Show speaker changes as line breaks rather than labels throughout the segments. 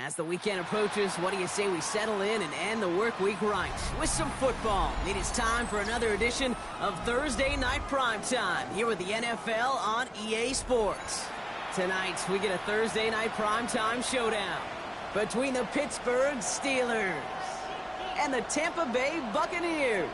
As the weekend approaches, what do you say we settle in and end the work week right with some football? It is time for another edition of Thursday Night Primetime here with the NFL on EA Sports. Tonight, we get a Thursday Night Primetime showdown between the Pittsburgh Steelers and the Tampa Bay Buccaneers.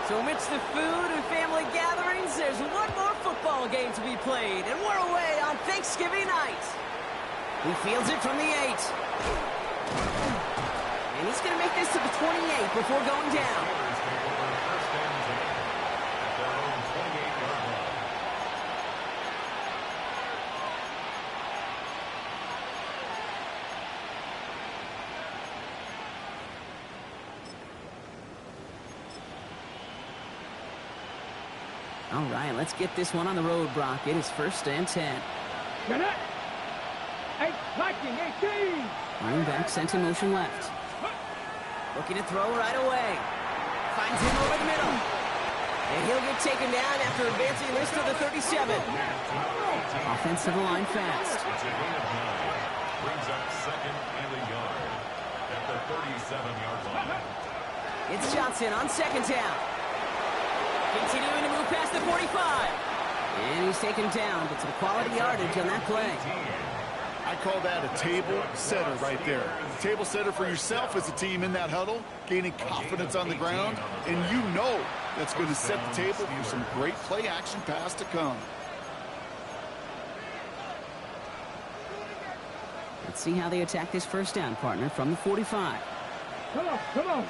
So amidst the food and family gatherings, there's one more football game to be played, and we're away on Thanksgiving night. He fields it from the 8. And he's going to make this to the 28 before going down. All right, let's get this one on the road, Brock. It is 1st and 10. Running back sent in motion left. Looking to throw right away. Finds him over the middle. And he'll get taken down after advancing this to the 37. Offensive line fast.
Brings up 2nd and a yard at the 37-yard line.
It's Johnson on 2nd down. Continuing to move past the 45. And he's taken down, but some quality yardage on that play.
I call that a table setter right there. Table setter for yourself as a team in that huddle, gaining confidence on the ground, and you know that's going to set the table for some great play action pass to come.
Let's see how they attack this 1st down, partner, from the 45.
Come on, go!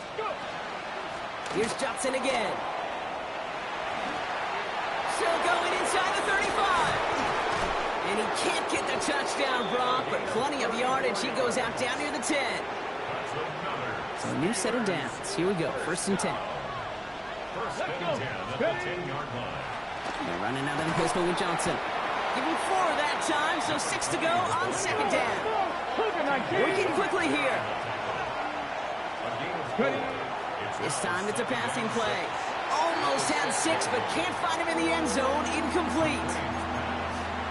Here's Johnson again. Still going inside the 35. And he can't get the touchdown, Brock, but plenty of yardage. He goes out down near the 10. So a new set of downs. Here we go, 1st and 10.
1st and 10 at the 10-yard line.
They're running out of the pistol with Johnson. Give him 4 that time, so 6 to go on 2nd down. Working quickly here. This time it's a passing play. Almost had 6, but can't find him in the end zone. Incomplete.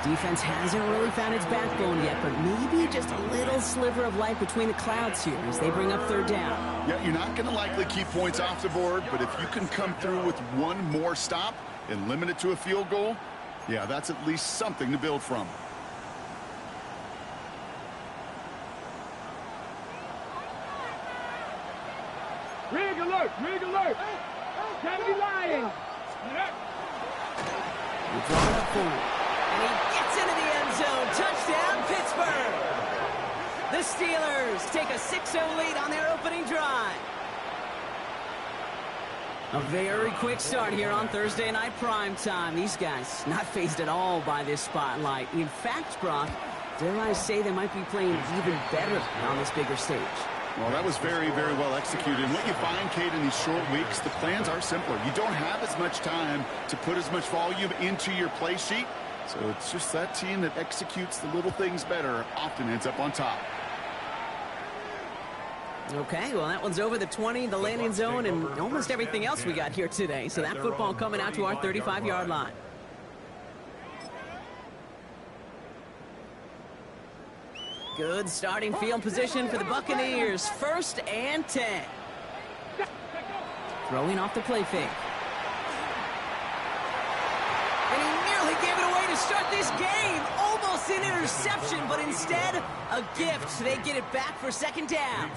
Defense hasn't really found its backbone yet, but maybe just a little sliver of light between the clouds here as they bring up 3rd down.
Yeah, you're not going to likely keep points off the board, but if you can come through with one more stop and limit it to a field goal, yeah, that's at least something to build from.
Rig alert! Rig alert! Can't be lying!
We're drawing up forward. And he gets into the end zone. Touchdown, Pittsburgh! The Steelers take a 6-0 lead on their opening drive. A very quick start here on Thursday Night Primetime. These guys not fazed at all by this spotlight. In fact, Brock, dare I say they might be playing even better on this bigger stage.
Well, that was very, very well executed. And what you find, Kate, in these short weeks, the plans are simpler. You don't have as much time to put as much volume into your play sheet. So it's just that team that executes the little things better often ends up on top.
Okay, well, that one's over the 20, the landing zone, and almost everything else we got here today. So that football coming out to our 35-yard line. Good starting field position for the Buccaneers. 1st and 10. Throwing off the play fake. And he nearly gave it away to start this game. Almost an interception, but instead a gift. They get it back for 2nd down.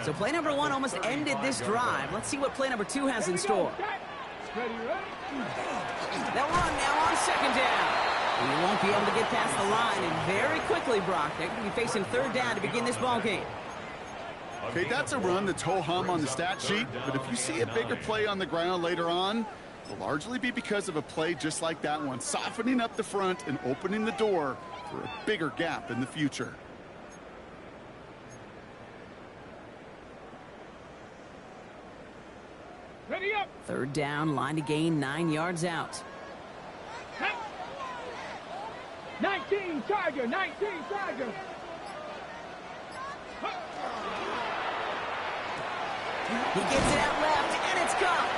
So play number 1 almost ended this drive. Let's see what play number 2 has in store. They'll run now on 2nd down. He won't be able to get past the line, and very quickly, Brock, they're going to be facing 3rd down to begin this ball game.
Okay, that's a run that's ho-hum on the stat sheet, but if you see a bigger play on the ground later on, it'll largely be because of a play just like that one, softening up the front and opening the door for a bigger gap in the future.
Ready up!
3rd down, line to gain 9 yards out.
19 Tiger, 19 Tiger.
He gets it out left, and it's gone.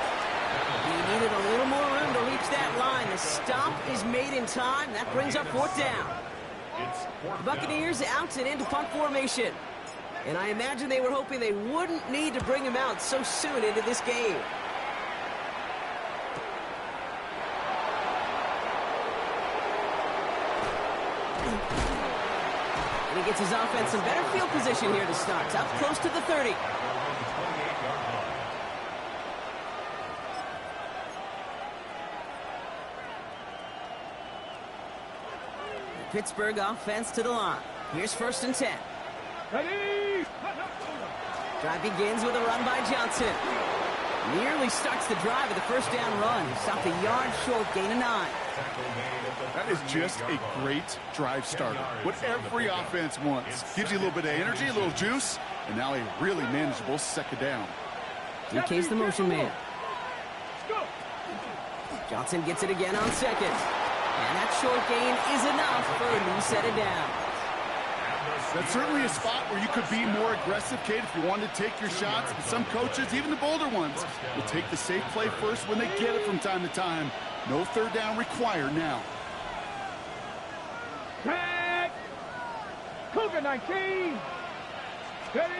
He needed a little more room to reach that line. The stop is made in time. That brings up fourth down. The Buccaneers out and into punt formation. And I imagine they were hoping they wouldn't need to bring him out so soon into this game. And he gets his offense some better field position here to start. It's up close to the 30. Pittsburgh offense to the line. Here's 1st and 10.
Ready?
Drive begins with a run by Johnson. Nearly starts the drive with a first down run. He stopped a yard short, gain of 9.
That is just a great drive starter. What every offense wants. Gives you a little bit of energy, a little juice, and now a really manageable second down.
DK's the motion man. Johnson gets it again on 2nd. And that short gain is enough for a new set of downs.
That's certainly a spot where you could be more aggressive, Kate, if you wanted to take your shots. But some coaches, even the bolder ones, will take the safe play first when they get it from time to time. No third down required now.
Tag. Cougar 19. Ready?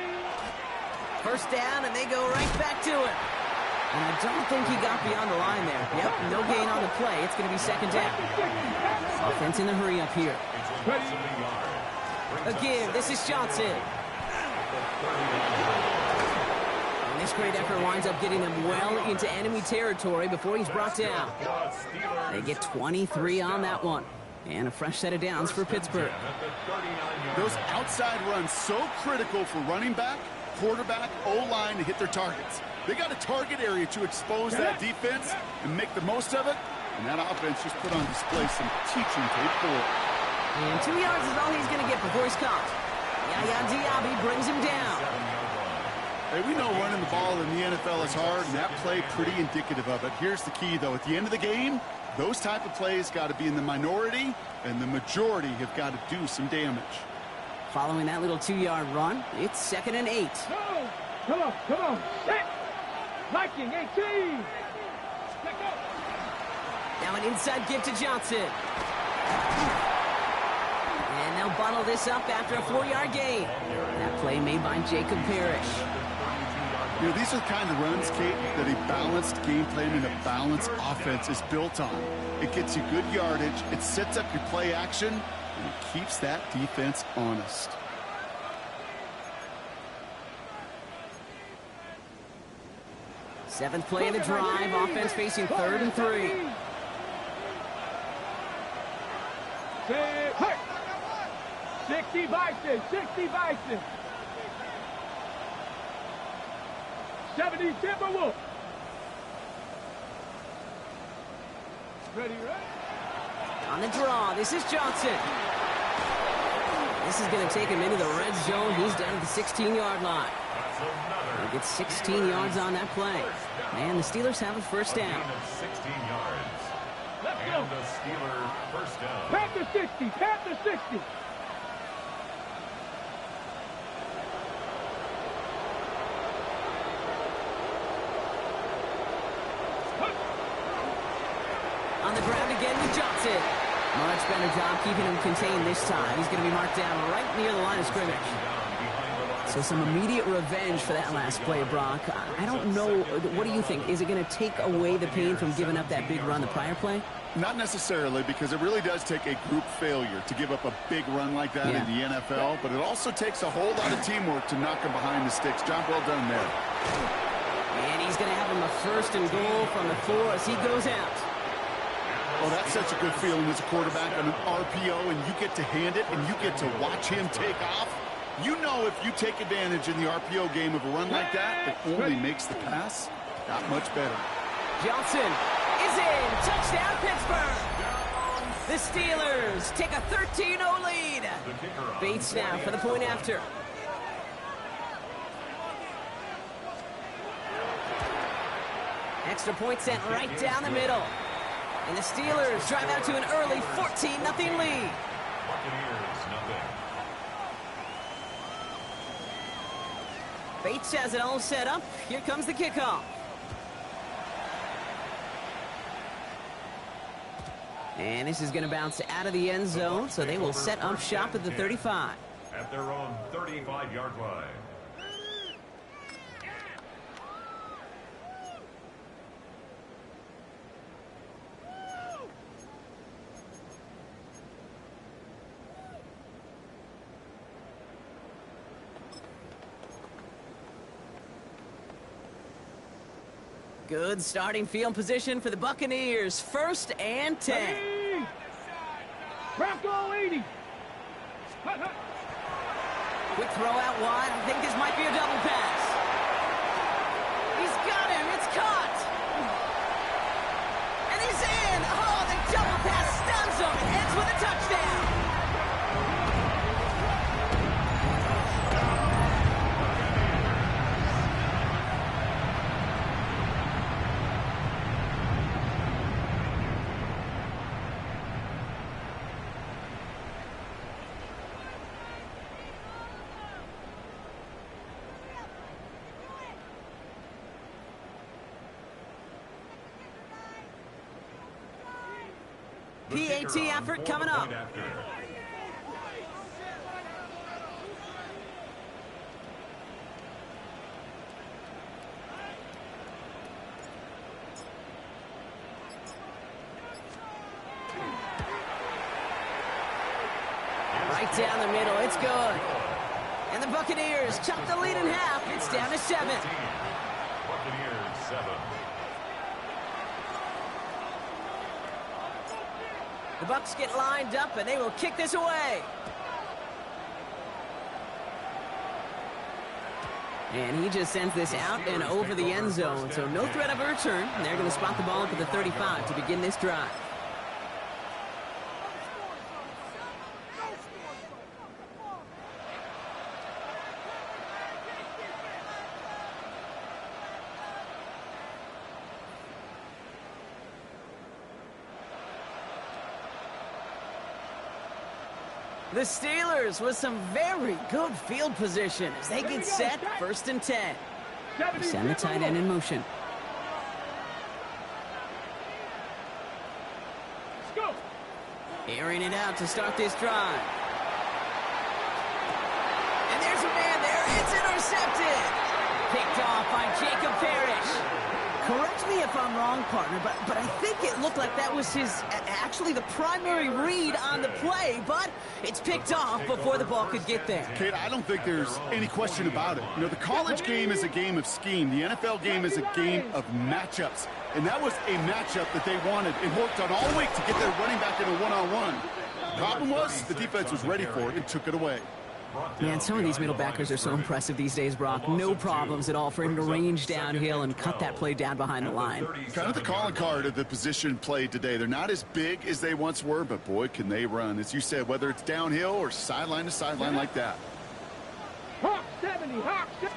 First down, and they go right back to it. And I don't think he got beyond the line there. Yep, no gain on the play. It's going to be second down. Offense in the hurry up here. Again, this is Johnson. And this great effort winds up getting them well into enemy territory before he's brought down. They get 23 on that one. And a fresh set of downs for Pittsburgh.
Those outside runs so critical for running back, quarterback, O-line to hit their targets. They got a target area to expose that defense and make the most of it. And that offense just put on display some teaching tape for it.
And 2 yards is all he's going to get before he's caught. Yaya Diaby brings him down.
Hey, we know running the ball in the NFL is hard, and that play pretty indicative of it. Here's the key, though. At the end of the game, those type of plays got to be in the minority, and the majority have got to do some damage.
Following that little 2-yard run, it's 2nd and 8.
No. Come on, come on. Set. Viking 18.
Now an inside give to Johnson. And they'll bottle this up after a 4-yard gain. That play made by Jacob Parrish.
You know, these are the kind of runs, Kate, that a balanced game plan and a balanced offense is built on. It gets you good yardage, it sets up your play action, and it keeps that defense honest.
Seventh play of the drive, offense facing 3rd and 3.
Hey, 60 Bison, 60 Bison. 70 Timberwolf. Ready, ready?
On the draw, this is Johnson. This is going to take him into the red zone. He's down at the 16-yard line. He gets 16 yards on that play. And the Steelers have a first down.
16 yards.
Let's go.
And the Steeler first down.
Panther 60, Panther 60.
On the ground again with Johnson. Much better job keeping him contained this time. He's going to be marked down right near the line of scrimmage. So some immediate revenge for that last play, Brock. I don't know. What do you think? Is it going to take away the pain from giving up that big run the prior play?
Not necessarily, because it really does take a group failure to give up a big run like that in the NFL, but it also takes a whole lot of teamwork to knock him behind the sticks. Job well done there.
And he's going to have him a 1st and goal from the 4 as he goes out.
Well, that's such a good feeling as a quarterback on an RPO, and you get to hand it, and you get to watch him take off. You know if you take advantage in the RPO game of a run like that, it only makes the pass that much better.
Johnson is in. Touchdown, Pittsburgh. The Steelers take a 13-0 lead. Bates now for the point after. Extra point sent right down the middle. And the Steelers drive out to an early 14-0 lead.
Buccaneers, nothing.
Bates has it all set up. Here comes the kickoff. And this is going to bounce out of the end zone, so they will set up shop at the 35.
At their own 35-yard line.
Good starting field position for the Buccaneers. 1st and 10.
Bronco 80.
Quick throw out wide. I think this might be a double pass. He's got him. It's caught. And he's in. Oh, the double pass stuns him. It ends with a touchdown. PAT effort coming up. Right down the middle, it's good. And the Buccaneers chop the lead in half. It's down to 7.
Buccaneers 7.
The Bucs get lined up, and they will kick this away. And he just sends this out and over the end zone, so no threat of a return. They're going to spot the ball for the 35 to begin this drive. The Steelers with some very good field position as they get set. 1st and 10. They send the tight end in motion. Airing it out to start this drive. And there's a man there. It's intercepted. Picked off by Jacob Parrish. Correct me if I'm wrong, partner, but I think it looked like that was his, actually the primary read on the play, but it's picked off before the ball could get there.
Kate, I don't think there's any question about it. You know, the college game is a game of scheme. The NFL game is a game of matchups. And that was a matchup that they wanted and worked on all week to get their running back in a one-on-one. Problem was, the defense was ready for it and took it away.
Man, some of these middle backers are so impressive these days, Brock. No problems at all for him to range downhill and cut that play down behind the line.
Kind of the calling card of the position played today. They're not as big as they once were, but boy, can they run. As you said, whether it's downhill or sideline to sideline like that.
Hawk 70, Hawk 70.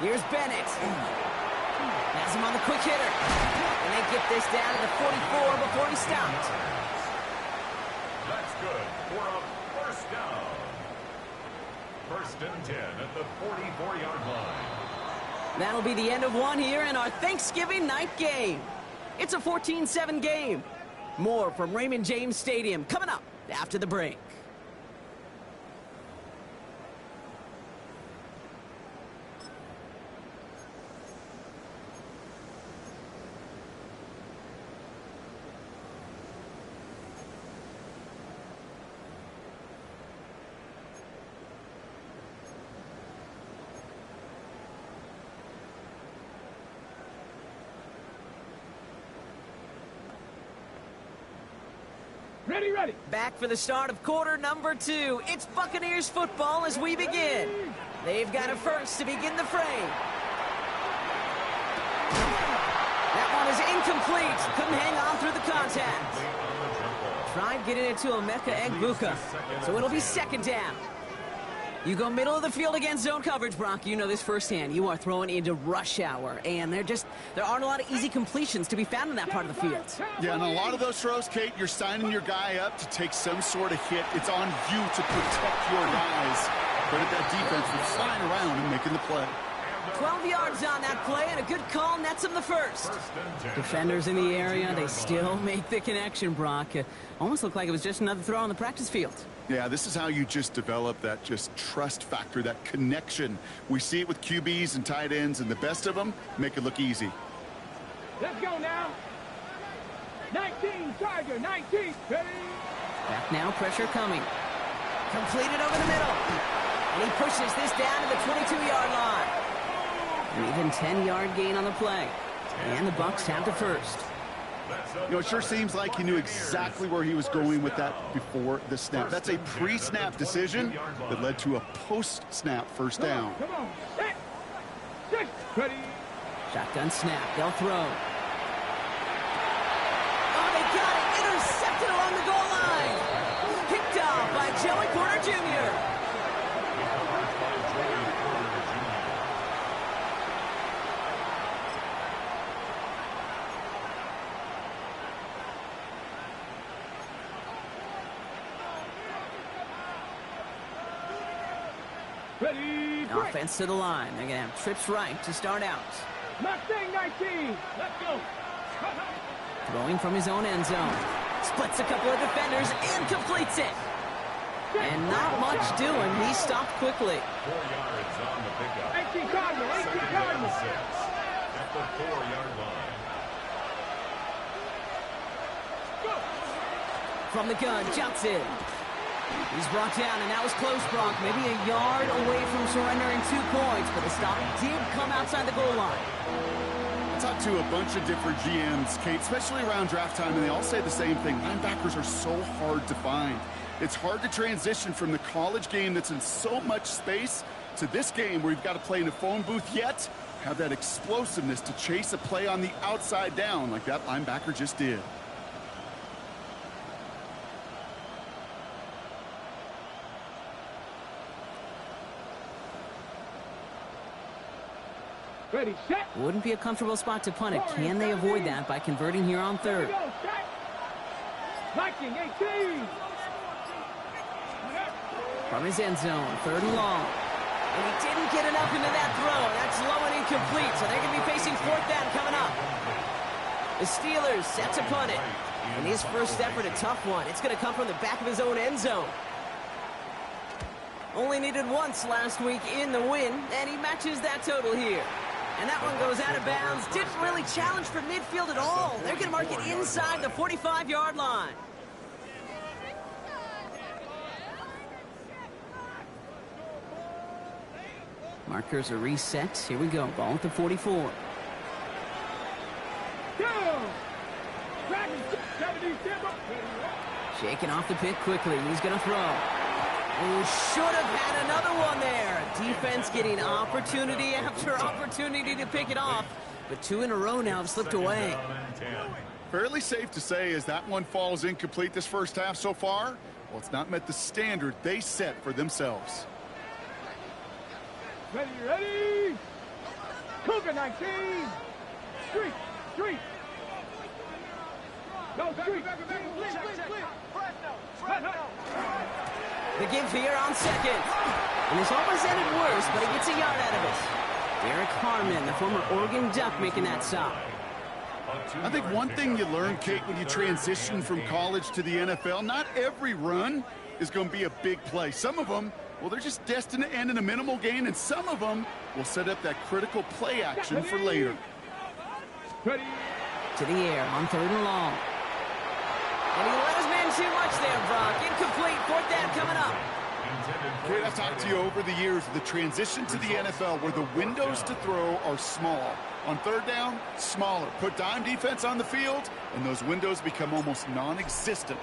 Here's Bennett. Has him on the quick hitter. And they get this down to the 44 before he stopped.
That's good for a first down. 1st and 10 at the 44-yard line.
That'll be the end of one here in our Thanksgiving night game. It's a 14-7 game. More from Raymond James Stadium coming up after the break.
Ready.
Back for the start of quarter number 2. It's Buccaneers football as we begin. They've got a first to begin the frame. That one is incomplete. Couldn't hang on through the contact. Tried getting it to Emeka Egbuka. So it'll be 2nd down. You go middle of the field against zone coverage, Brock. You know this firsthand. You are throwing into rush hour, and there aren't a lot of easy completions to be found in that part of the field.
Yeah, and a lot of those throws, Kate, you're signing your guy up to take some sort of hit. It's on you to protect your guys. But at that defense, they're flying around and making the play.
12 yards on that play, and a good call nets him the first. Defenders in the area, they still make the connection, Brock. Almost looked like it was just another throw on the practice field.
Yeah, this is how you just develop that just trust factor, that connection. We see it with QBs and tight ends, and the best of them make it look easy.
Let's go now. 19, Tiger, 19. Ready?
Back now, pressure coming. Completed over the middle. And he pushes this down to the 22-yard line. An even 10-yard gain on the play. And the Bucs have the first.
You know, it sure seems like he knew exactly where he was going with that before the snap. That's a pre-snap decision that led to a post-snap first down.
Come on. Six. Ready?
Shotgun snap. They'll throw. Oh, they got it. Intercepted along the goal line. Picked off by Joey Porter Jr.
Ready?
Offense to the line. They're going to have trips right to start out.
Mustang 19. Let's go.
Throwing from his own end zone. Splits a couple of defenders and completes it. And not much doing. He stopped quickly.
4 yards on the pickup.
18 Cardinal. 18
Second down
Cardinal.
and 6 at the 4-yard line.
From the gun, Johnson. He's brought down, and that was close, Brock. Maybe a yard away from surrendering 2 points, but the stop did come outside the goal line.
I talked to a bunch of different GMs, Kate, especially around draft time, and they all say the same thing. Linebackers are so hard to find. It's hard to transition from the college game that's in so much space to this game where you've got to play in a phone booth, yet have that explosiveness to chase a play on the outside down like that linebacker just did.
Ready, set.
Wouldn't be a comfortable spot to punt it. Can they avoid that by converting here on third?
Go, set. Viking 18.
From his end zone, 3rd and long. And he didn't get enough into that throw. That's low and incomplete, so they're going to be facing 4th down coming up. The Steelers set to punt it. And his first effort, a tough one. It's going to come from the back of his own end zone. Only needed once last week in the win, and he matches that total here. And that one goes out of bounds. Didn't really challenge for midfield at all. They're going to mark it inside the 45-yard line. Markers are reset. Here we go. Ball at the 44. Shaking off the pick quickly. He's going to throw. Who should have had another one there. Defense getting opportunity after opportunity to pick it off. But 2 in a row now have slipped away.
Fairly safe to say as that one falls incomplete this first half so far, well, it's not met the standard they set for themselves.
Ready, ready. Cougar 19. Street, street. Go, street.
The give here on 2nd. And this almost ended worse, but he gets a yard out of it. Derek Harmon, the former Oregon Duck, making that stop.
I think one thing you learn, Kate, when you transition from college to the NFL, not every run is going to be a big play. Some of them, well, they're just destined to end in a minimal gain, and some of them will set up that critical play action for later.
Ready.
To the air on 3rd and long. And he let his man too much there, Brock. Incomplete. 4th down coming up.
Kate, I've talked to you over the years of the transition to the NFL where the windows to throw are small. On 3rd down, smaller. Put dime defense on the field, and those windows become almost non-existent.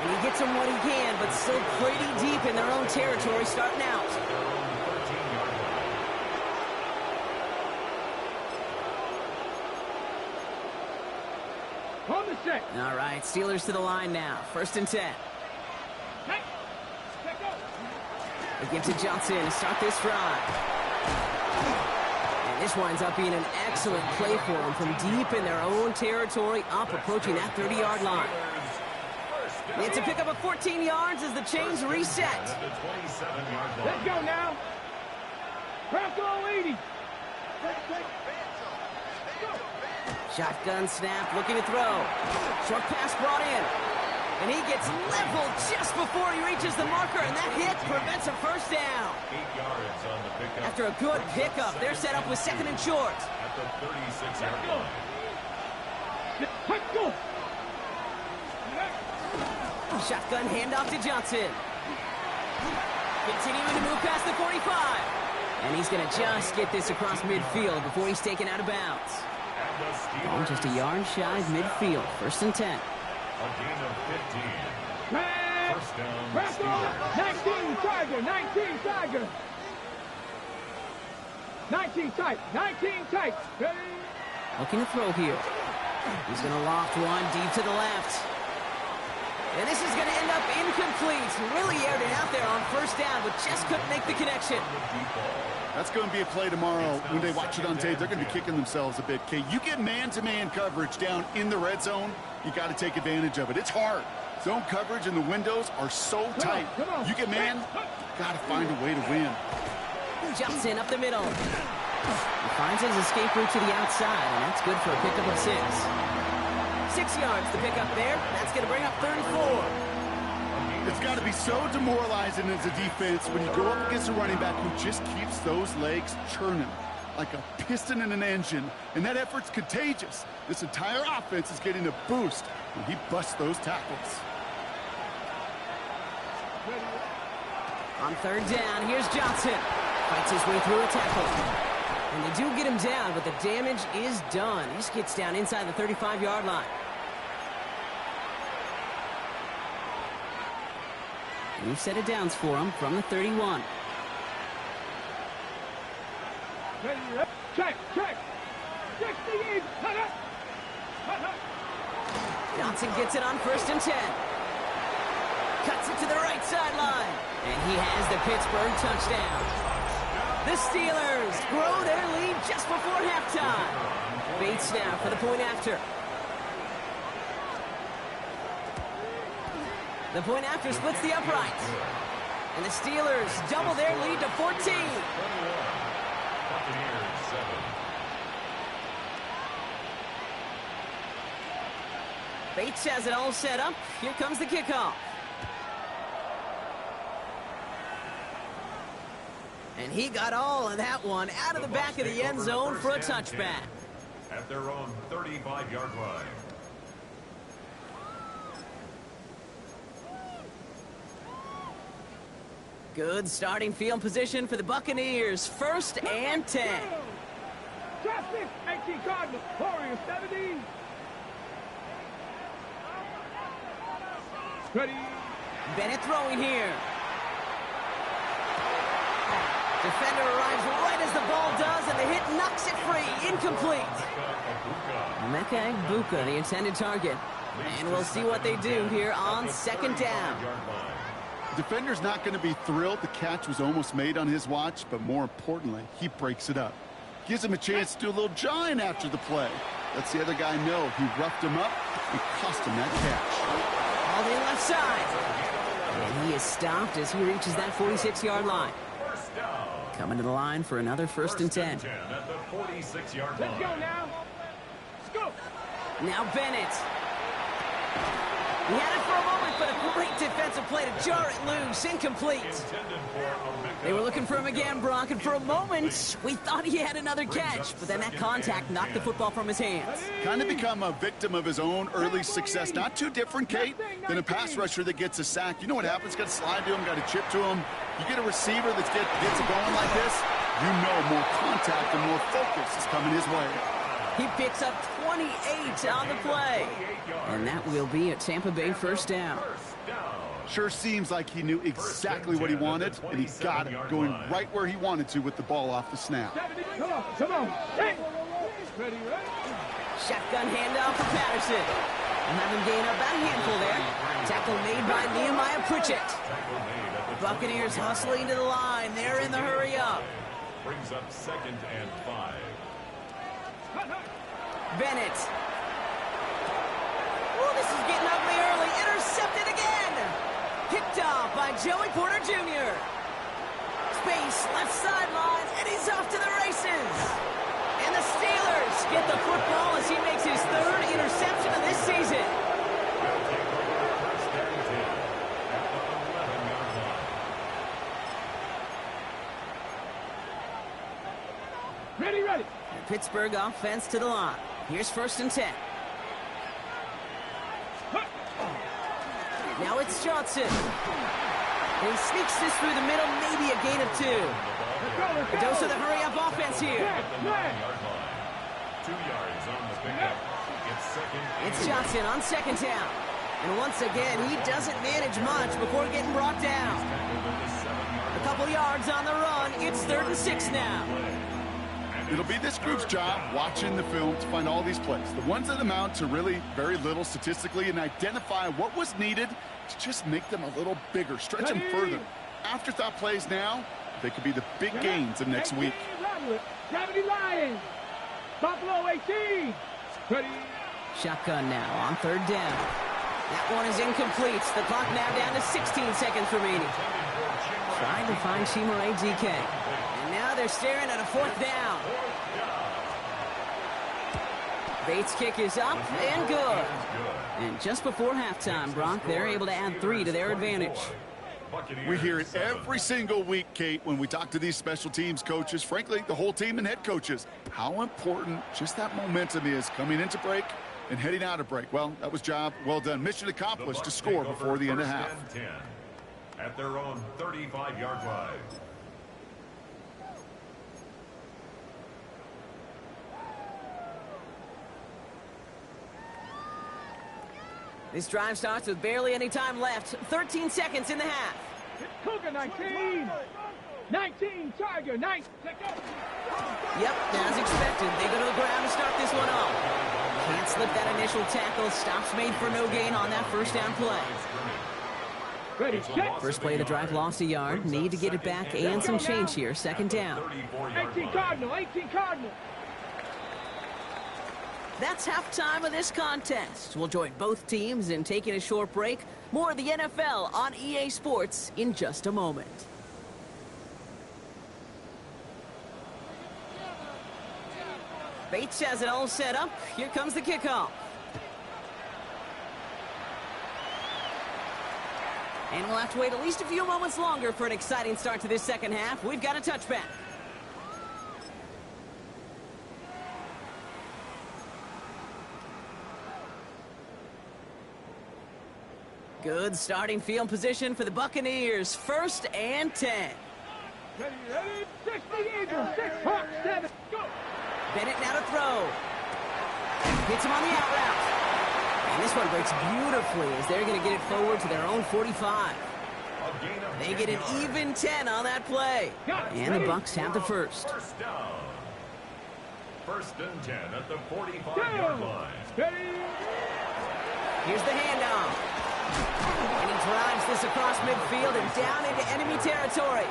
And he gets him what he can, but still pretty deep in their own territory starting out.
On the set.
All right, Steelers to the line now. 1st and 10.
Hey. Take go.
They give to Johnson to start this drive. And this winds up being an excellent play for them from deep in their own territory, up approaching that 30-yard line. It's a pickup of 14 yards as the chains reset.
Let's go now. Bronco 80.
Shotgun snap, looking to throw. Short pass brought in. And he gets leveled just before he reaches the marker, and that hit prevents a first down.
8 yards on the pickup.
After a good pickup, they're set up with 2nd and short.
At the 36-yard line.
Let's go.
Shotgun handoff to Johnson. Continuing to move past the 45. And he's going to just get this across midfield before he's taken out of bounds. Oh, just a yard shy of midfield. 1st and 10.
A gain of 15.
Pass.
First down,
Bronco.
Steelers.
19 Tiger. 19 Tiger. 19 tight. 19 tight. Ready?
Looking to throw here. He's going to loft one deep to the left. And this is going to end up incomplete. Really aired it out there on 1st down, but just couldn't make the connection.
That's going to be a play tomorrow. When they watch it on tape, they're going to be kicking themselves a bit. Okay, you get man-to-man coverage down in the red zone, you got to take advantage of it. It's hard. Zone coverage and the windows are so tight. You get man, got to find a way to win.
Johnson up the middle. He finds his escape route to the outside, and that's good for a pickup of 6. 6 yards to pick up there. That's going to bring up 3rd and 4.
It's got to be so demoralizing as a defense when you go up against a running back who just keeps those legs churning like a piston in an engine, and that effort's contagious. This entire offense is getting a boost when he busts those tackles.
On 3rd down, here's Johnson. Fights his way through a tackle. And they do get him down, but the damage is done. He just gets down inside the 35-yard line. New set of downs for him from the 31.
Ready? Check. 68.
Johnson gets it on 1st and 10. Cuts it to the right sideline. And he has the Pittsburgh touchdown. The Steelers grow their lead just before halftime. Bates now for the point after. The point after splits the uprights. And the Steelers double their lead to 14.
Buccaneers 7.
Bates has it all set up. Here comes the kickoff. And he got all of that one out of the back of the end zone for a touchback.
At their own 35-yard line.
Good starting field position for the Buccaneers. 1st and 10.
Traffic. 18 Cardinals. Warriors 70. Ready?
Bennett throwing here. Defender arrives right as the ball does, and the hit knocks it free. Incomplete. Emeka Egbuka, the intended target. And we'll see what they do here on 2nd down.
The defender's not going to be thrilled the catch was almost made on his watch, but more importantly, he breaks it up. Gives him a chance to do a little jawing after the play. Lets the other guy know he roughed him up and cost him that catch.
All in left side. And he is stopped as he reaches that 46-yard line. Coming to the line for another 1st and 10.
At the 46-yard
Let's go
line.
now. Let's go.
Now Bennett. He had it for a moment, but a great defensive play to jar it loose. Incomplete. They were looking for him again, Brock, and for a moment, we thought he had another catch, but then that contact knocked the football from his hands.
Kind of become a victim of his own early success. Not too different, Kate, than a pass rusher that gets a sack. You know what happens? Got to slide to him, got to chip to him. You get a receiver that gets it going like this, you know more contact and more focus is coming his way.
He picks up 28 on the play. And that will be a Tampa Bay 1st down.
Sure seems like he knew exactly what he wanted, and he got it, going right where he wanted to with the ball off the snap.
Come on. Hey. Ready?
Shotgun handoff for Patterson. And have him gain about a handful there. Tackle made by Nehemiah Pritchett. Buccaneers hustling to the line. They're in the hurry up.
Brings up 2nd and 5.
Bennett. Oh, this is getting ugly early. Intercepted again. Picked off by Joey Porter Jr. Space, left sideline, and he's off to the races. And the Steelers get the football as he makes his 3rd interception of this season.
Ready, ready.
The Pittsburgh offense to the line. Here's 1st and 10. Now it's Johnson. And he sneaks this through the middle, maybe a gain of 2. A dose of the hurry-up offense here.
2 yards on the pickup. It's 2nd.
It's Johnson on 2nd down. And once again, he doesn't manage much before getting brought down. A couple yards on the run. It's 3rd and 6 now.
It'll be this group's job watching the film to find all these plays, the ones that amount to really very little statistically, and identify what was needed to just make them a little bigger, stretch them further. Afterthought plays now, they could be the big gains of next week.
Gravity Lions. Buffalo 18. Ready.
Shotgun now on 3rd down. That one is incomplete. The clock now down to 16 seconds remaining. Trying to find Chimere DK. And now they're staring at a 4th down. Bates' kick is up and good. And just before halftime, Brock, they're able to add 3 to their advantage.
We hear it every single week, Kate, when we talk to these special teams coaches, frankly, the whole team and head coaches, how important just that momentum is coming into break and heading out of break. Well, that was job well done. Mission accomplished to score before the end of half.
At their own 35-yard line.
This drive starts with barely any time left. 13 seconds in the half.
Cougar 19. 19, Charger, 9.
Yep, as expected. They go to the ground to start this one off. Can't slip that initial tackle. Stops made for no gain on that 1st down play.
Ready, set.
First play of the drive lost a yard. Need to get it back and some change here. 2nd down.
18 Cardinal, 18 Cardinal.
That's halftime of this contest. We'll join both teams in taking a short break. More of the NFL on EA Sports in just a moment. Bates has it all set up. Here comes the kickoff. And we'll have to wait at least a few moments longer for an exciting start to this 2nd half. We've got a touchback. Good starting field position for the Buccaneers. 1st and 10.
Ready, ready. 60 Eagles, 6 Hawks, 7. Go.
Bennett now to throw. Hits him on the out route. And this one breaks beautifully as they're going to get it forward to their own 45. They get an even 10 on that play. And the Bucs have the 1st.
1st down. 1st and 10 at the 45-yard line.
Ready.
Here's the handoff. And he drives this across midfield and down into enemy territory.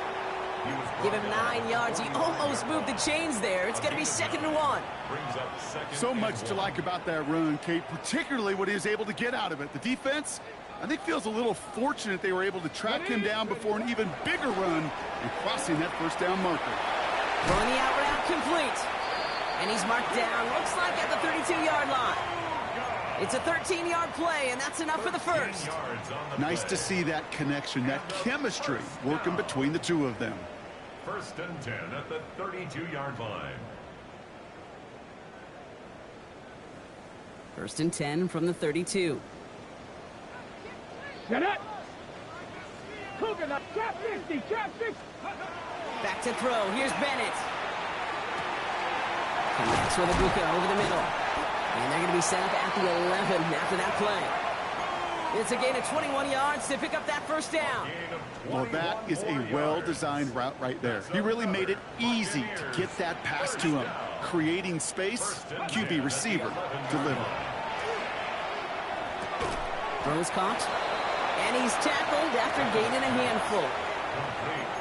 Give him 9 yards. He almost moved the chains there. It's going to be 2nd and 1.
So much to like about that run, Kate, particularly what he was able to get out of it. The defense, I think, feels a little fortunate they were able to track him down before an even bigger run and crossing that 1st down marker.
Throwing the out route complete. And he's marked down, looks like at the 32-yard line. It's a 13-yard play, and that's enough for the 1st.
Nice to see that connection, that chemistry working between the two of them.
1st and 10 at the 32-yard line.
1st and 10 from the 32.
Set up. Coconut, trap 50, trap 50.
Back to throw. Here's Bennett. Connects with Abuka over the middle. And they're going to be set up at the 11 after that play. It's a gain of 21 yards to pick up that 1st down.
Well, that is a well-designed route right there. He really made it easy to get that pass to him. creating space, QB receiver, deliver.
Throws caught. And he's tackled after gaining a handful.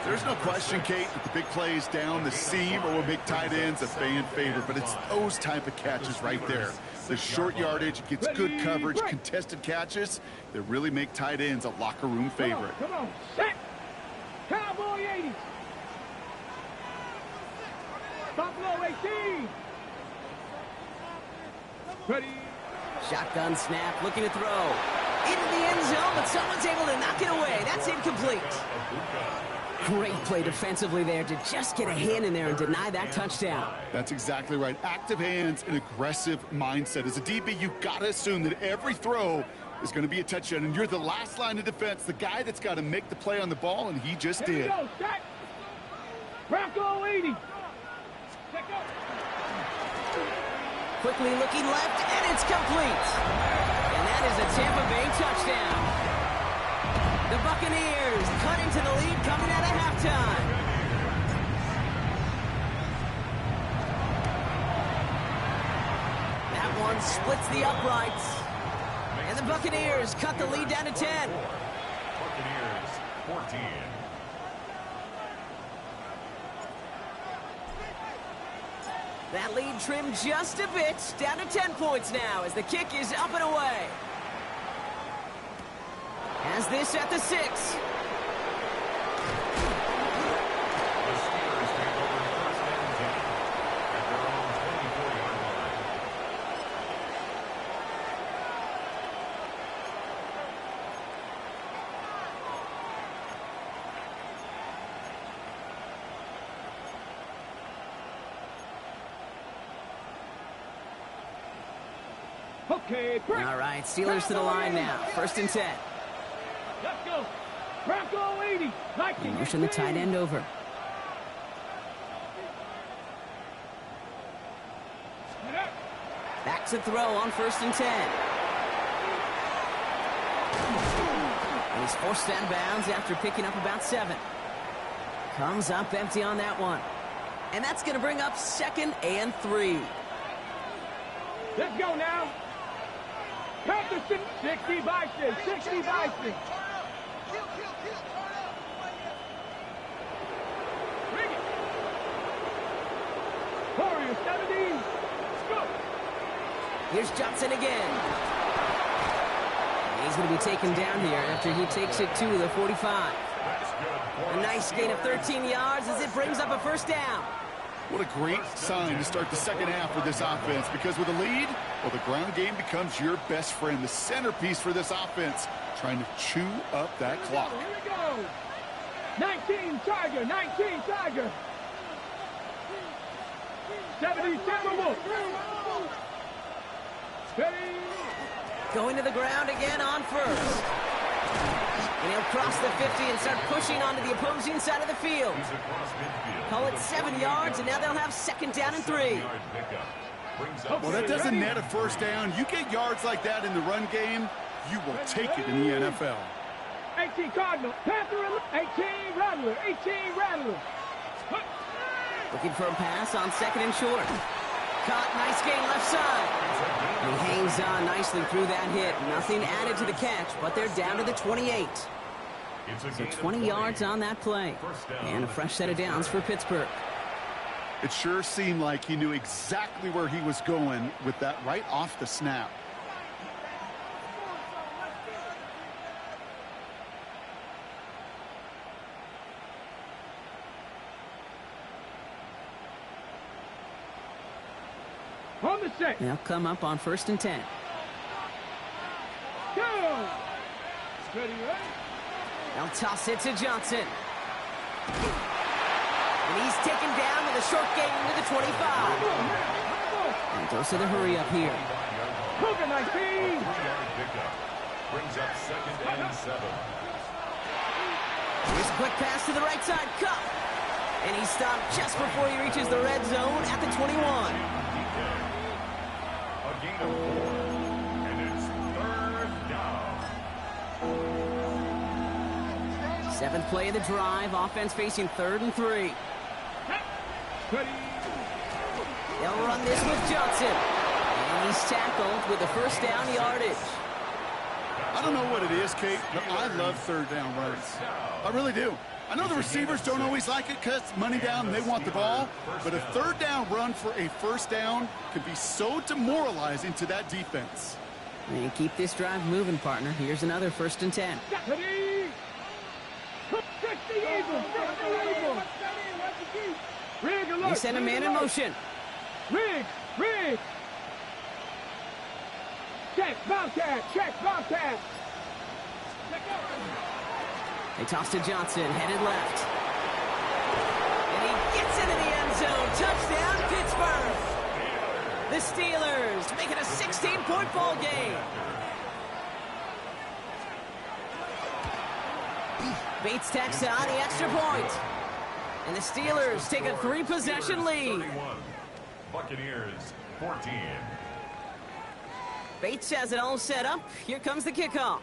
There's no question, Kate, that the big plays down the seam or will make tight ends a fan favorite, but it's those type of catches right there. The short yardage, gets good coverage, contested catches that really make tight ends a locker room favorite.
Come on, set. Cowboy 80. Buffalo 18. Ready.
Shotgun snap, looking to throw. Into the end zone, but someone's able to knock it away. That's incomplete. Great play defensively there to just get a hand in there and deny that touchdown.
That's exactly right. Active hands and aggressive mindset. As a DB, you've got to assume that every throw is going to be a touchdown, and you're the last line of defense, the guy that's got to make the play on the ball, and he just did.
Go, set. Bronco 80. Check up.
Quickly looking left, and it's complete. And that is a Tampa Bay touchdown. The Buccaneers cut into the lead coming out of halftime. That one splits the uprights. And the Buccaneers cut the lead down to 10.
Buccaneers 14.
That lead trimmed just a bit, down to 10 points now as the kick is up and away. Has this at the 6.
The Steelers take over first and 10 at their own 24-yard line.
Okay, break.
All right, Steelers to the line now. First and 10.
Let's go. Bronco 80.
Motion the tight end over. Back to throw on first and 10. And he's forced out of bounds after picking up about 7. Comes up empty on that one. And that's going to bring up 2nd and 3.
Let's go now. Panthers 60 Bison. 60 Bison. Bring it. Warriors 70. Let's go.
Here's Johnson again. He's going to be taken down here after he takes it to the 45. A nice gain of 13 yards as it brings up a first down.
What a great sign to start the second half for this offense, because with a lead, well, the ground game becomes your best friend, the centerpiece for this offense, trying to chew up that clock.
Here we go. 19 Tiger. 19 Tiger. 70 Timberwolves. Ready.
Going to the ground again on first. And he'll cross the 50 and start pushing onto the opposing side of the field.
He's across midfield.
Call it 7 yards, and now they'll have 2nd down and 3.
7-yard pickup. Brings up
Well, that doesn't net a first down. You get yards like that in the run game, you will take it in the NFL.
18 Cardinal. Panther 18 Rattler. 18 Rattler.
Looking for a pass on 2nd and short. Caught, nice gain left side. He hangs on nicely through that hit. Nothing added to the catch, but they're down to the 28. So 20 yards on that play. And a fresh set of downs for Pittsburgh.
It sure seemed like he knew exactly where he was going with that right off the snap.
On the set.
They'll come up on 1st and 10.
Go. Ready, right?
They'll toss it to Johnson. And he's taken down with a short gain to the 25. And goes to the hurry up here.
Hogan 19.
3-yard pickup. Brings up 2nd and 7.
Here's a quick pass to the right side. Cup. And he's stopped just before he reaches the red zone at the 21.
A gain of 4. And it's 3rd down.
7th play of the drive. Offense facing 3rd and 3.
Ready.
They'll run this with Johnson. And he's tackled with the first down yardage.
I don't know what it is, Kate, but I love third down runs. I really do. I know the receivers don't always like it because money down and they want the ball, but a third down run for a first down can be so demoralizing to that defense.
And keep this drive moving, partner. Here's another 1st and 10. They send a man in motion.
Rig! Check, Bobcat!
They toss to Johnson, headed left. And he gets into the end zone. Touchdown, Pittsburgh. The Steelers make it a 16-point ball game. Bates tacks on the extra point. And the Steelers take a 3-possession lead.
Buccaneers 14.
Bates has it all set up. Here comes the kickoff.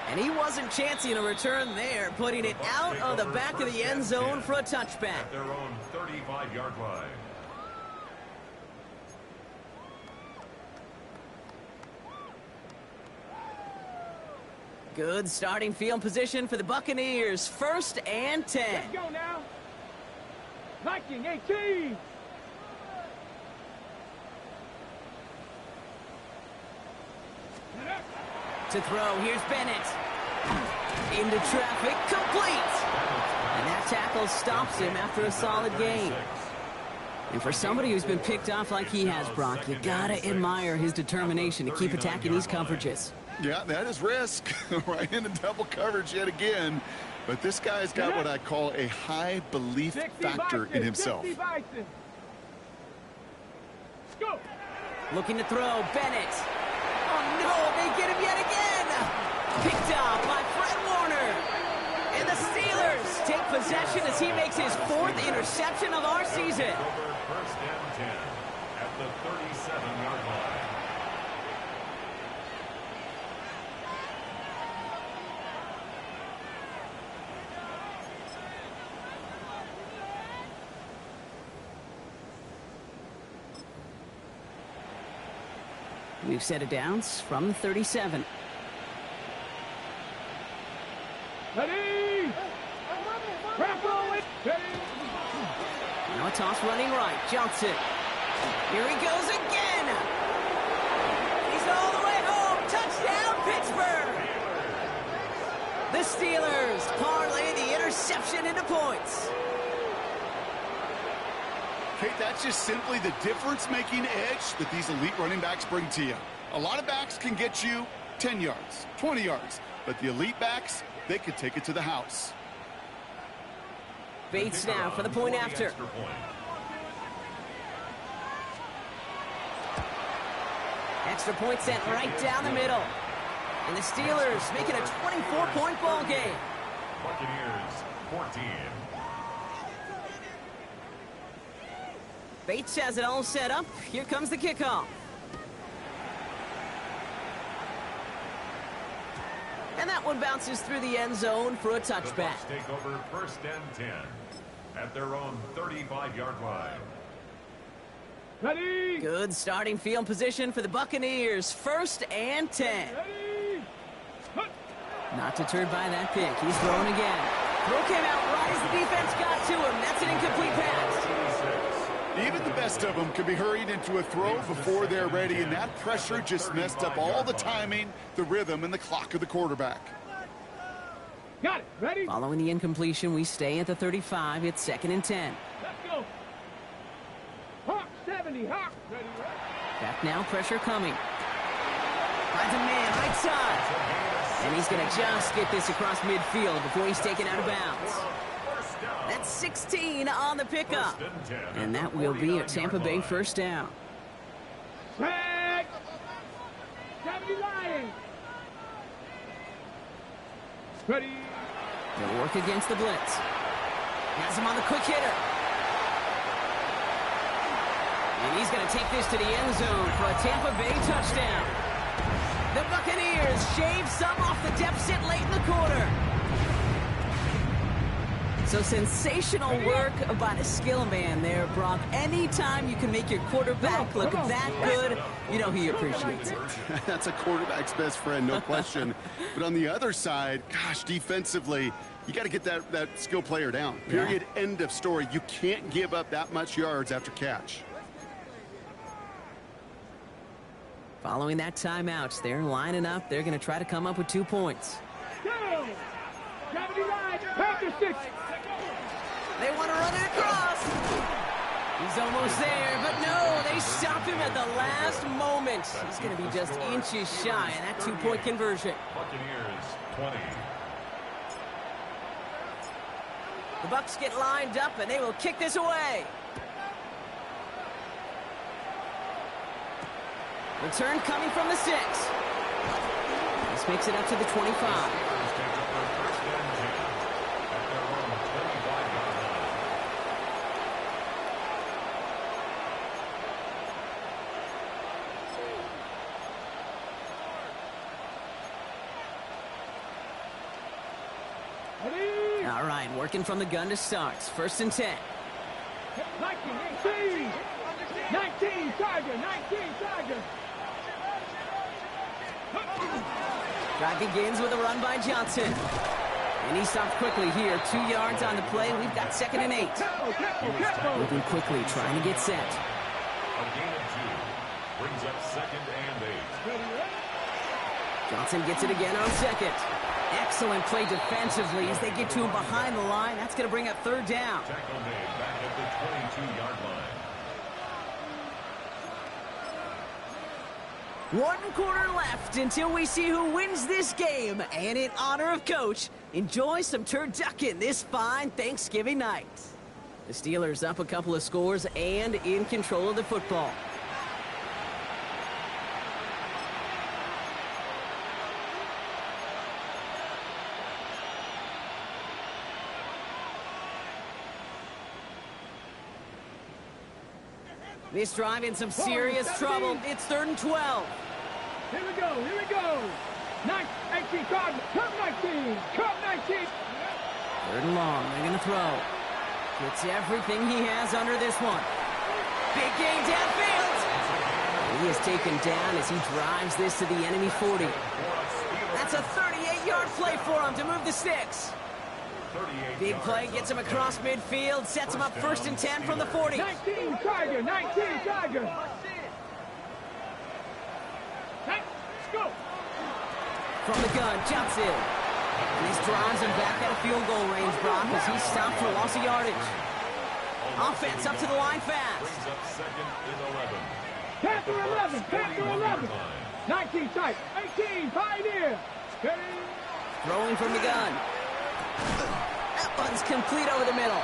And he wasn't chancing a return there, putting it out of the back of the end zone for a touchback.
At their own 35-yard line.
Good starting field position for the Buccaneers. 1st and 10.
Let's go now. Viking 18.
To throw, here's Bennett. Into traffic, complete. And that tackle stops him after a solid gain. And for somebody who's been picked off like he has, Brock, you gotta admire his determination to keep attacking these coverages.
Yeah, that is risk. Right into double coverage yet again. But this guy's got what I call a high belief factor in himself.
Go.
Looking to throw, Bennett. Oh no, they get him yet again. Picked up by Fred Warner. And the Steelers take possession as he makes his 4th interception of our season.
1st and 10 at the 37-yard line.
We've set it downs from the 37.
Ready!
Now a toss running right. Johnson. Here he goes again. He's all the way home. Touchdown, Pittsburgh. The Steelers parlay the interception into points.
Kate, that's just simply the difference-making edge that these elite running backs bring to you. A lot of backs can get you 10 yards, 20 yards, but the elite backs, they could take it to the house.
Bates now for the point after. Extra point sent right down the middle. And the Steelers make it a 24-point ball game.
Buccaneers 14.
Bates has it all set up. Here comes the kickoff. And that one bounces through the end zone for a touchback.
The Bucs take over 1st and 10 at their own 35-yard line.
Ready!
Good starting field position for the Buccaneers. 1st and 10.
Ready!
Not deterred by that pick. He's throwing again. Throw came out right as the defense got to him. That's an incomplete pass.
Even the best of them can be hurried into a throw before they're ready, and that pressure just messed up all the timing, the rhythm, and the clock of the quarterback.
Got it. Ready?
Following the incompletion, we stay at the 35. It's 2nd and 10.
Let's go. Hawk 70. Hawk. Ready.
Back now, pressure coming. Finds a man right side. And he's going to just get this across midfield before he's taken out of bounds. That's 16 on the pickup. And that will be a Tampa Bay 1st down.
Back. 70 Lions. Ready.
They'll work against the blitz. Has him on the quick hitter. And he's going to take this to the end zone for a Tampa Bay touchdown. The Buccaneers shave some off the deficit late in the quarter. So sensational work by the skill man there, Brock. Anytime you can make your quarterback look that good, you know he appreciates it.
That's a quarterback's best friend, no question. But on the other side, gosh, defensively, you got to get that skill player down. Period. Yeah. End of story. You can't give up that much yards after catch.
Following that timeout, they're lining up. They're going to try to come up with 2 points.
Go! Gravity line, Panther 6.
They want to run it across. He's almost there, but no, they stop him at the last moment. He's going to be just inches shy of that 2-point conversion.
Buccaneers 20.
The Bucs get lined up, and they will kick this away. Return coming from the 6. This makes it up to the 25. All right, working from the gun to start. 1st and 10.
19, 19, Tiger, 19, Tiger.
Drive begins with a run by Johnson. And he stops quickly here. 2 yards on the play. We've got 2nd and 8. Moving quickly, trying to get set.
A gain of 2 brings up 2nd and 8.
Johnson gets it again on 2nd. Excellent play defensively as they get to him behind the line. That's going to bring up 3rd down.
Tackle made back at the 22-yard line.
1 quarter left until we see who wins this game. And in honor of Coach, enjoy some turducken this fine Thanksgiving night. The Steelers up a couple of scores and in control of the football. This drive in some serious trouble. It's 3rd and 12.
Here we go, here we go. 19, Cardinals, come 19, come 19.
3rd and long, they're going to throw. Gets everything he has under this one. Big gain downfield. He is taken down as he drives this to the enemy 40. That's a 38-yard play for him to move the sticks. Big play gets him across midfield, sets him up 1st and 10 from the 40.
19, Tiger, 19, Tiger. Let's go.
From the gun, Johnson. And this drives him back out of field goal range, Brock, as he stopped for loss of yardage. Offense up to the line fast.
Brings up 2nd and 11.
Panther 11, Panther 11. 19, tight, 18, Pioneer.
Throwing from the gun. That one's complete over the middle.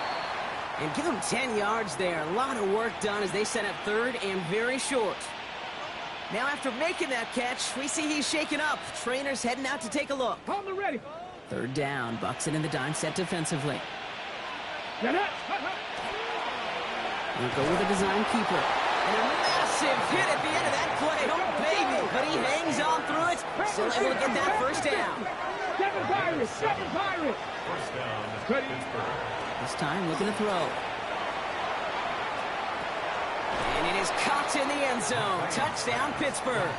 And give them 10 yards there. A lot of work done as they set up 3rd and very short. Now after making that catch, we see he's shaken up. Trainer's heading out to take a look.
On the ready.
3rd down. Bucs in the dime set defensively.
Get it.
We'll go with a design keeper. And a massive hit at the end of that play. Oh, baby. But he hangs on through it. Still able to get that 1st down.
7 Pirates, 7 Pirates.
1st down, Pittsburgh.
This time looking to throw. And it is caught in the end zone. Touchdown, Pittsburgh.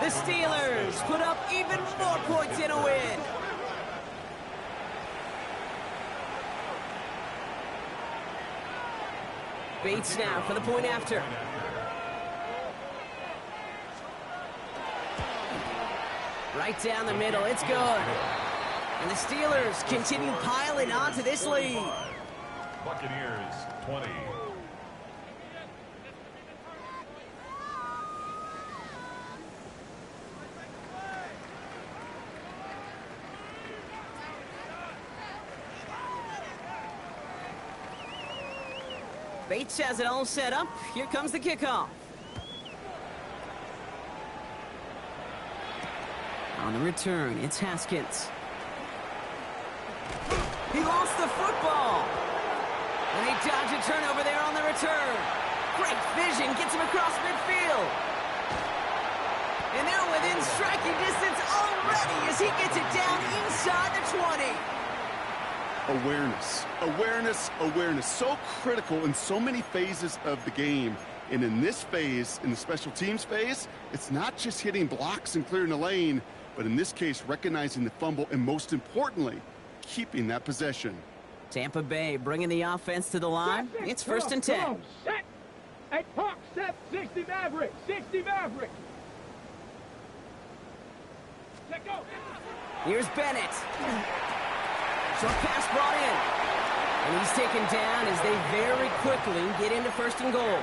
The Steelers put up even more points in a win. Bates now for the point after. Right down the middle. It's good. And the Steelers continue piling onto this lead.
Buccaneers 20.
Bates has it all set up. Here comes the kickoff. On the return, it's Haskins. He lost the football. And they dodge a turnover there on the return. Great vision, gets him across midfield. And they're within striking distance already as he gets it down inside the 20.
Awareness, awareness, awareness. So critical in so many phases of the game. And in this phase, in the special teams phase, it's not just hitting blocks and clearing the lane, but in this case, recognizing the fumble and most importantly, keeping that possession.
Tampa Bay bringing the offense to the line. It's 1st and 10.
Come on, set. Hey, Park, set. 60 Mavericks. 60 Mavericks. Let go.
Here's Bennett. Short pass brought in. And he's taken down as they very quickly get into 1st and goal.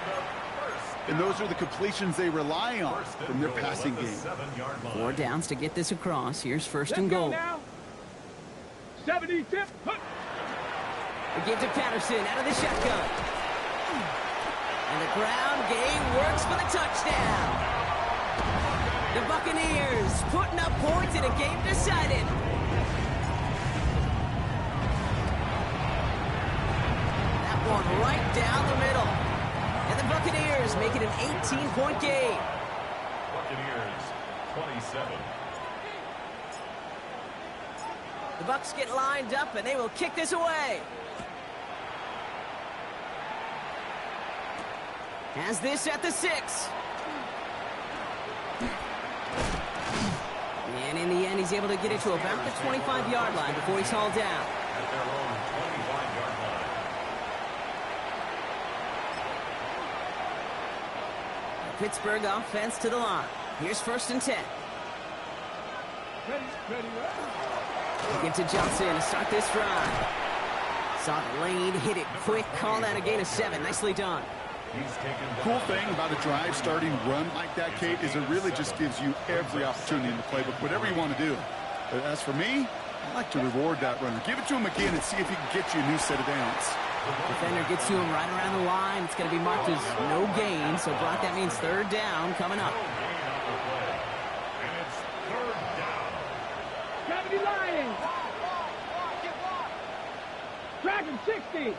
And those are the completions they rely on from their passing game.
4 downs to get this across. Here's 1st and
Let's go
goal.
now. 70 tip.
They give to Patterson out of the shotgun. And the ground game works for the touchdown. The Buccaneers putting up points in a game decided. That one right down the middle. And the Buccaneers make it an 18-point game.
Buccaneers 27.
The Bucs get lined up, and they will kick this away. Has this at the 6. And in the end, he's able to get it to about the 25-yard line before he's hauled down.
At their own 25-yard line.
The Pittsburgh offense to the line. Here's 1st and 10.
Ready, ready, ready.
Get to Johnson to start this drive. Saw the lane, hit it quick, call that a gain of 7. Nicely done.
He's taken down.
Cool thing about a drive starting run like that, Kate, is it really just gives you every opportunity in the playbook, whatever you want to do. But as for me, I like to reward that runner. Give it to him again and see if he can get you a new set of downs.
Defender gets to him right around the line. It's going to be marked as no gain. So, Brock, that means 3rd down coming up.
And it's 3rd down.
70 Lions. Dragon 60.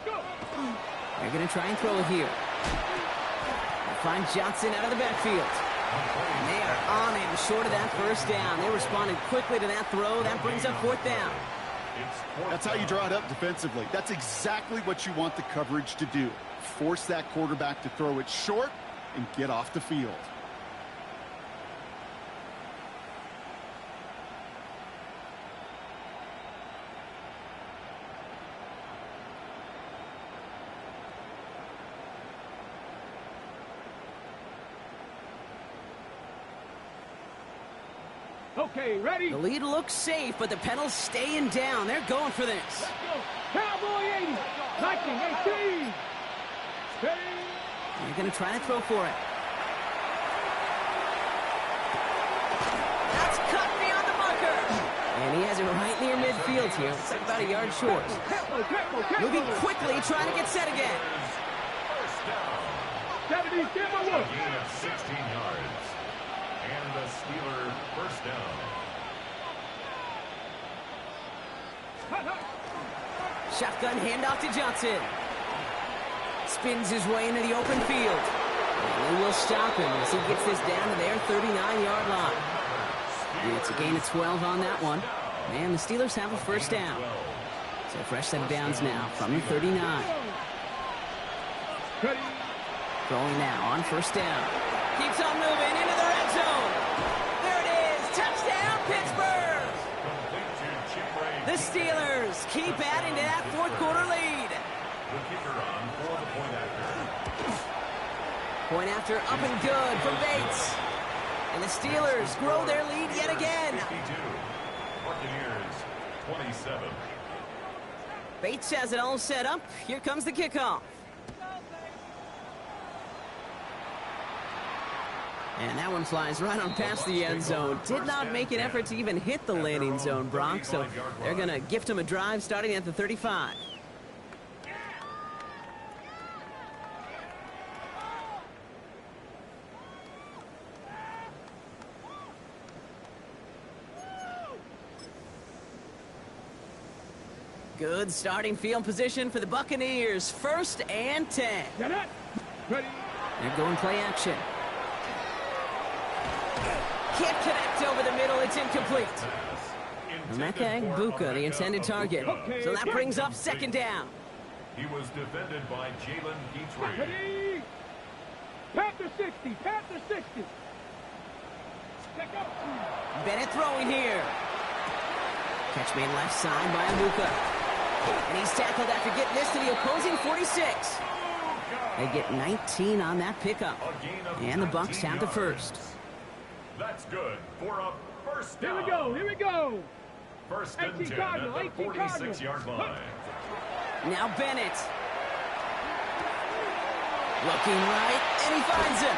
Go.
They're going to try and throw it here. They find Johnson out of the backfield. And they are on him short of that 1st down. They responded quickly to that throw. That brings up 4th down.
That's how you draw it up defensively. That's exactly what you want the coverage to do. Force that quarterback to throw it short and get off the field.
Okay, ready?
The lead looks safe, but the pedals staying down. They're going for this.
Let's go. Cowboy 80. Lightning 18. Ready?
They're going to try to throw for it. That's cut beyond the marker. And he has it right near midfield here. It's about a yard short. Moving quickly, trying to get set again.
70
A gain of 16 yards. And the Steeler 1st down.
Shotgun handoff to Johnson. Spins his way into the open field. And they will stop him as he gets this down to their 39-yard line. It's a gain of 12 on that one. And the Steelers have a 1st down. So fresh set of downs now from the 39.
Ready?
Throwing now on 1st down. Keeps on moving into the red zone. There it is. Touchdown, Pittsburgh. The Steelers keep adding to that 4th quarter lead.
The kicker on for the point after.
Point after up and good from Bates. And the Steelers grow their lead yet again.
52. Buccaneers 27.
Bates has it all set up. Here comes the kickoff. And that one flies right on past the end zone. Did not make an effort to even hit the landing zone, Brock. So they're going to gift him a drive starting at the 35. Good starting field position for the Buccaneers. 1st and 10.
Get it. Ready?
They're going play action. Can't connect over the middle. It's incomplete. Emeka Egbuka, the intended target. So that brings up second down.
He was defended by Jalen Dietrich.
Ready? Panther 60, Panther 60. Check up.
Bennett throwing here. Catch made left side by Egbuka. And he's tackled after getting this to the opposing 46. They get 19 on that pickup. And the Bucs have the first.
That's good for a first down.
Here we go.
First and 10 at the 46-yard line.
Now Bennett. Looking right, and he finds him.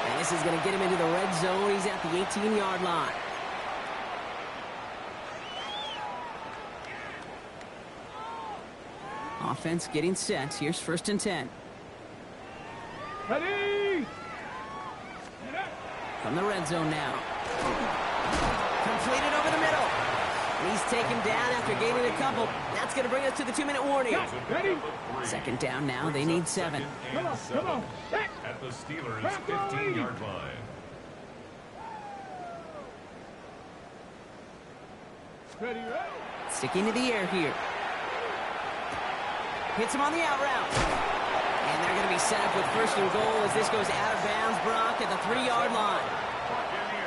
And this is going to get him into the red zone. He's at the 18-yard line. Offense getting set. Here's first and 10.
Ready?
From the red zone now. Completed over the middle. And he's taken down after gaining a couple. That's going to bring us to the 2-minute warning.
Ready?
Second down now. They need 7.
Come on. Set.
At the Steelers' 15-yard line.
Ready?
Sticking to the air here. Hits him on the out route. And they're going to be set up with first and goal as this goes out of bounds, Brock, at the 3-yard line.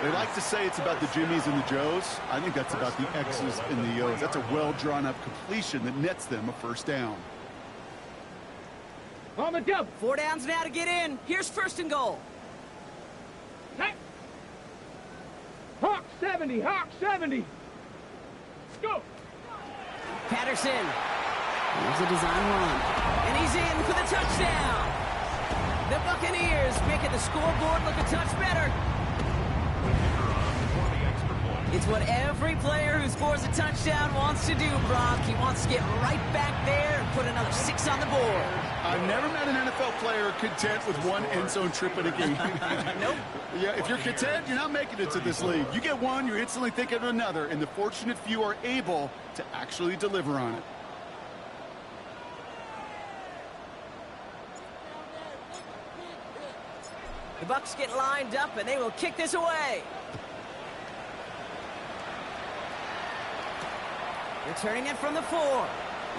They like to say it's about the Jimmies and the Joes. I think that's about the X's and the O's. That's a well-drawn-up completion that nets them a first down.
On the double.
4 downs now to get in. Here's first and goal.
Set. Hawk 70, Hawk 70. Go.
Patterson. Here's a design run. And he's in for the touchdown. The Buccaneers making the scoreboard look a touch better. It's what every player who scores a touchdown wants to do, Brock. He wants to get right back there and put another 6 on the board.
I've never met an NFL player content with one end zone trip in a game.
Nope.
Yeah, if you're content, you're not making it to this league. You get one, you're instantly thinking of another, and the fortunate few are able to actually deliver on it.
The Bucs get lined up, and they will kick this away. Returning it from the 4.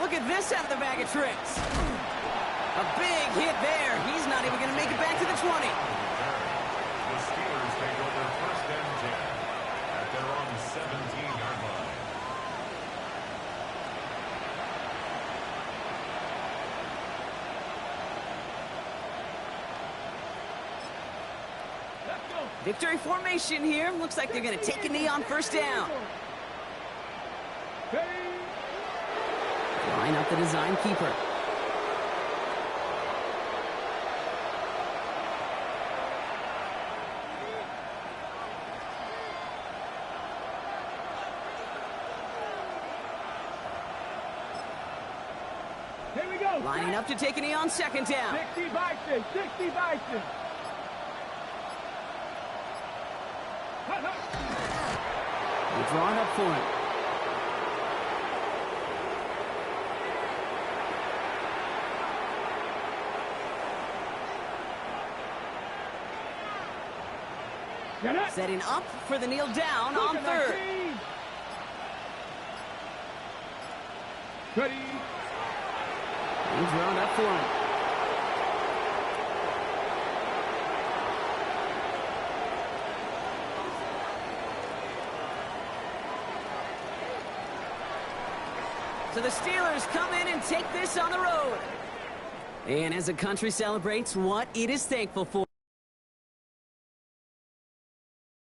Look at this out of the bag of tricks. A big hit there. He's not even going to make it back to the 20.
The Steelers take over first and 10 at their own 17-yard line.
Victory formation here. Looks like they're going to take a knee on first down. Line up the design keeper.
Here we go.
Lining up to take a knee on second down.
60 Bison, 60 Bison.
They're drawing up for it. Setting up for the kneel down on third.
Ready.
He's drawn up for it. So the Steelers come in and take this on the road. And as the country celebrates what it is thankful for.